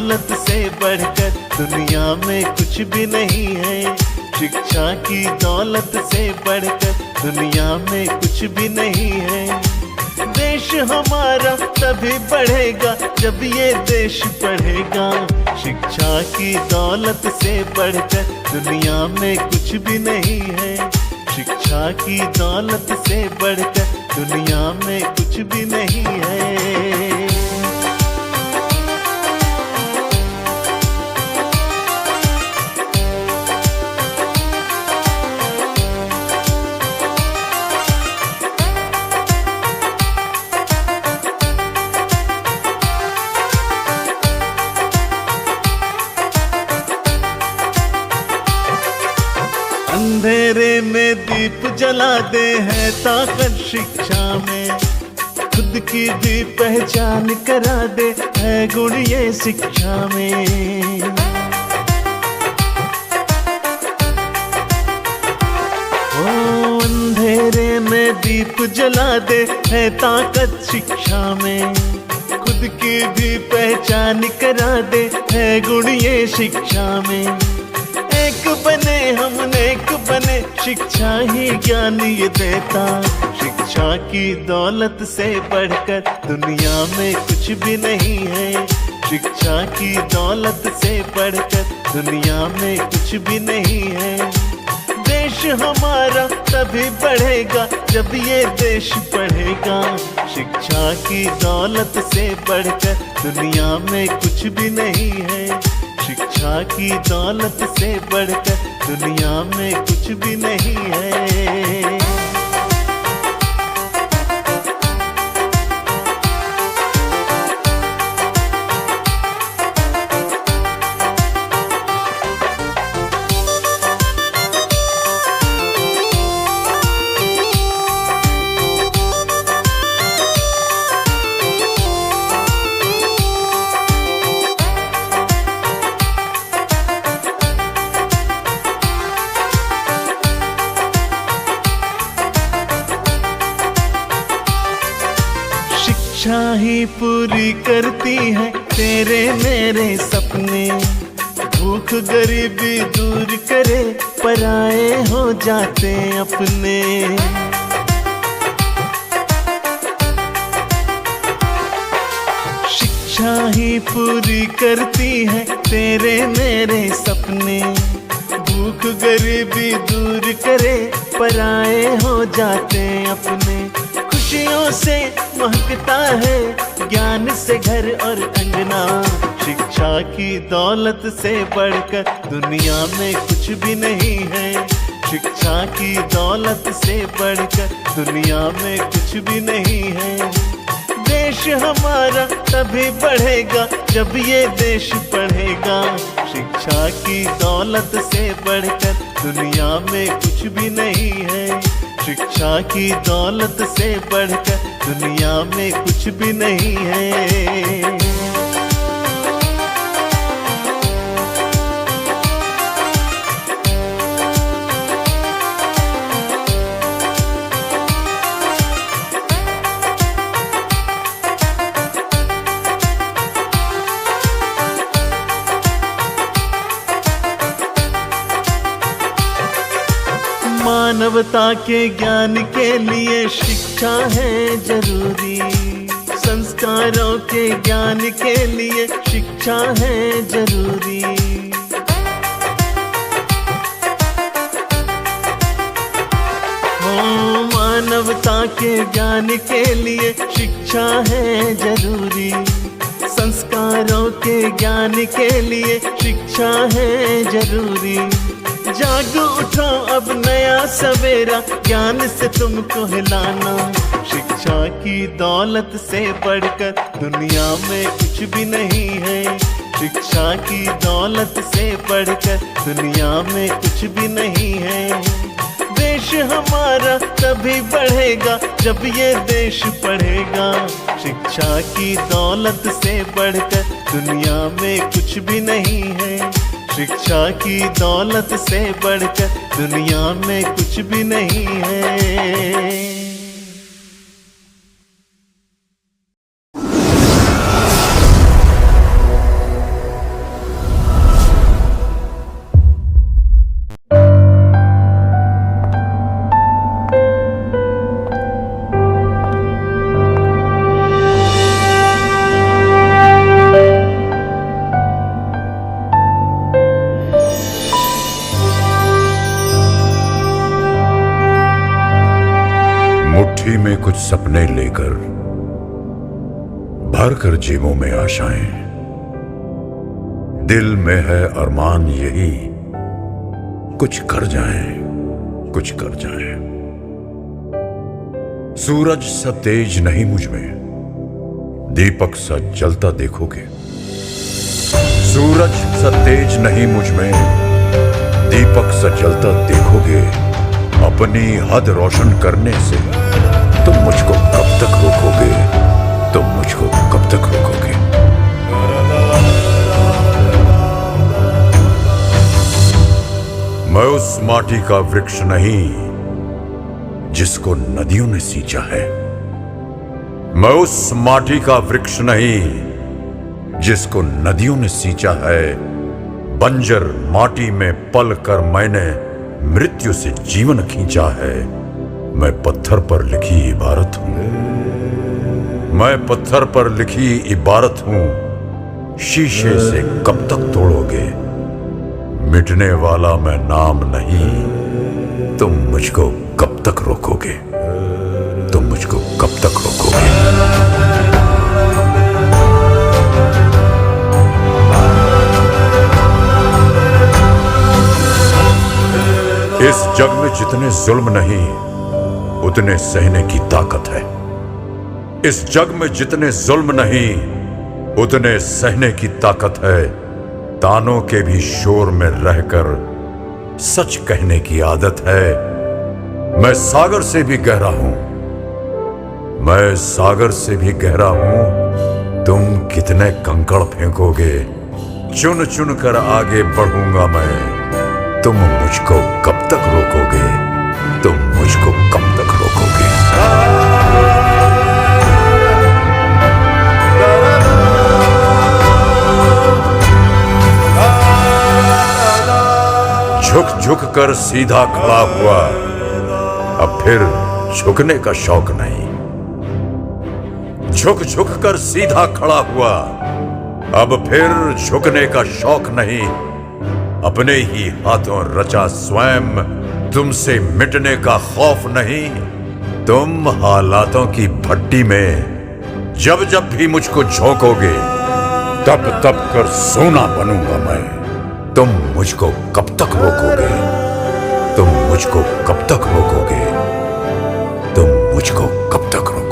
दौलत से बढ़कर दुनिया में कुछ भी नहीं है। शिक्षा की दौलत से बढ़कर दुनिया में कुछ भी नहीं है। देश हमारा तभी बढ़ेगा जब ये देश पढ़ेगा। शिक्षा की दौलत से बढ़कर दुनिया में कुछ भी नहीं है। शिक्षा की दौलत से बढ़कर दुनिया में कुछ भी नहीं है। अंधेरे में दीप जला दे है ताकत शिक्षा में। खुद की भी पहचान करा दे है गुण ये शिक्षा में। ओ अंधेरे में दीप जला दे है ताकत शिक्षा में। खुद की भी पहचान करा दे है गुण ये शिक्षा में। एक बने हम नेक बने शिक्षा ही ज्ञान ये देता। शिक्षा की दौलत से बढ़कर दुनिया में कुछ भी नहीं है। शिक्षा की दौलत से बढ़कर दुनिया में कुछ भी नहीं है। देश हमारा तभी बढ़ेगा जब ये देश पढ़ेगा। शिक्षा की दौलत से बढ़कर दुनिया में कुछ भी नहीं है। शिक्षा की दौलत से बढ़कर दुनिया में कुछ भी नहीं है। शिक्षा ही पूरी करती है तेरे मेरे सपने। भूख गरीबी दूर करे पराए हो जाते अपने। शिक्षा ही पूरी करती है तेरे मेरे सपने। भूख गरीबी दूर करे पराए हो जाते अपने। खुशियों से महकता है ज्ञान से घर और अंगना। शिक्षा की दौलत से बढ़कर दुनिया में कुछ भी नहीं है। शिक्षा की दौलत से बढ़कर दुनिया में कुछ भी नहीं है। देश हमारा तभी बढ़ेगा जब ये देश पढ़ेगा। शिक्षा की दौलत से बढ़कर दुनिया में कुछ भी नहीं है। शिक्षा की दौलत से बढ़कर दुनिया में कुछ भी नहीं है। मानवता के ज्ञान के लिए शिक्षा है जरूरी। संस्कारों के ज्ञान के लिए शिक्षा है जरूरी। हो मानवता के ज्ञान के लिए शिक्षा है जरूरी। संस्कारों के ज्ञान के लिए शिक्षा है जरूरी। जाग उठो अब नया सवेरा ज्ञान से तुमको हिलाना। शिक्षा की दौलत से बढ़कर दुनिया में कुछ भी नहीं है। शिक्षा की दौलत से बढ़कर दुनिया में कुछ भी नहीं है। देश हमारा तभी बढ़ेगा जब ये देश पढ़ेगा। शिक्षा की दौलत से बढ़कर दुनिया में कुछ भी नहीं है। शिक्षा की दौलत से बढ़कर दुनिया में कुछ भी नहीं है। मुट्ठी में कुछ सपने लेकर भर कर जेबों में आशाएं, दिल में है अरमान यही कुछ कर जाएं, कुछ कर जाएं। सूरज सा तेज नहीं मुझ में, दीपक सा जलता देखोगे। सूरज सा तेज नहीं मुझ में, दीपक सा जलता देखोगे। अपनी हद रोशन करने से तुम मुझको कब तक रोकोगे, तुम मुझको कब तक रोकोगे। मैं उस माटी का वृक्ष नहीं जिसको नदियों ने सींचा है। मैं उस माटी का वृक्ष नहीं जिसको नदियों ने सींचा है। बंजर माटी में पल कर मैंने मृत्यु से जीवन खींचा है। मैं पत्थर पर लिखी इबारत हूं, मैं पत्थर पर लिखी इबारत हूं। शीशे से कब तक तोड़ोगे, मिटने वाला मैं नाम नहीं। तुम मुझको कब तक रोकोगे, तुम मुझको कब तक रोकोगे। इस जग में जितने जुल्म नहीं उतने सहने की ताकत है। इस जग में जितने जुल्म नहीं उतने सहने की ताकत है। तानों के भी शोर में रहकर सच कहने की आदत है। मैं सागर से भी गहरा हूं, मैं सागर से भी गहरा हूं। तुम कितने कंकड़ फेंकोगे, चुन चुन कर आगे बढ़ूंगा मैं। तुम मुझको कब तक रोकोगे, तुम मुझको कब तक रोकोगे। झुक झुक कर सीधा खड़ा हुआ, अब फिर झुकने का शौक नहीं। झुक झुक कर सीधा खड़ा हुआ, अब फिर झुकने का शौक नहीं। अपने ही हाथों रचा स्वयं, तुमसे मिटने का खौफ नहीं। तुम हालातों की भट्टी में जब जब भी मुझको झोंकोगे, तब तब कर सोना बनूंगा मैं। तुम मुझको कब तक रोकोगे, तुम मुझको कब तक रोकोगे, तुम मुझको कब तक रोकोगे।